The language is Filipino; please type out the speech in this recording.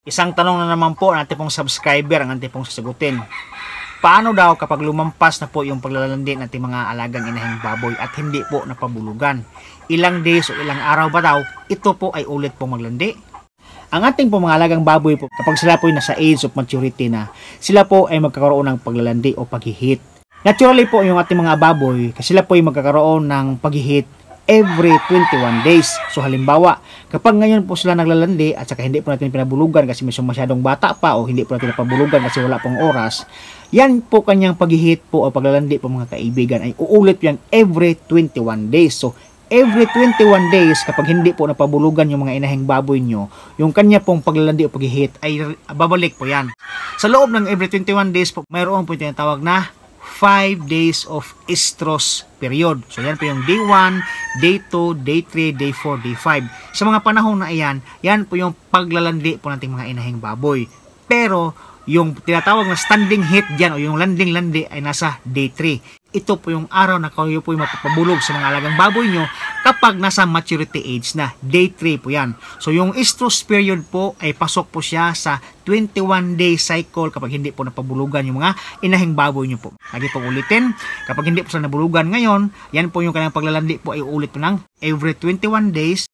Isang tanong na naman po ng ating pong subscriber ang ating pong sasagutin. Paano daw kapag lumampas na po yung paglalandi ng ating mga alagang inahing baboy at hindi po napabulugan? Ilang days o ilang araw ba daw ito po ay ulit pong maglandi? Ang ating po mga alagang baboy po, kapag sila po ay nasa age of maturity na, sila po ay magkakaroon ng paglalandi o paghihit. Naturally po yung ating mga baboy, kasi sila po ay magkakaroon ng paghihit every 21 days. So halimbawa, kapag ngayon po sila naglalandi at saka hindi po natin pinabulugan kasi masyadong bata pa o hindi po natin napabulugan kasi wala pong oras, yan po kanyang paghihit po o paglalandi po mga kaibigan ay uulit yan every 21 days. So every 21 days kapag hindi po napabulugan yung mga inahing baboy nyo, yung kanya pong paglalandi o paghihit ay babalik po yan. Sa loob ng every 21 days po, mayroon po yung tinatawag na 5 days of estrus period. So yan po yung day 1, day 2, day 3, day 4, day 5. Sa mga panahon na iyan, yan po yung paglalandi po nating mga inahing baboy. Pero yung tinatawag na standing heat dyan o yung landing-landi ay nasa day 3. Ito po yung araw na kayo po yung mapapabulog sa mga alagang baboy nyo kapag nasa maturity age na. Day 3 po yan. So yung estrus period po ay pasok po siya sa 21 day cycle kapag hindi po napabulugan yung mga inahing baboy nyo po. Lagi pong ulitin, kapag hindi po sila nabulugan ngayon, yan po yung kanyang paglalandi po ay ulit po ng every 21 days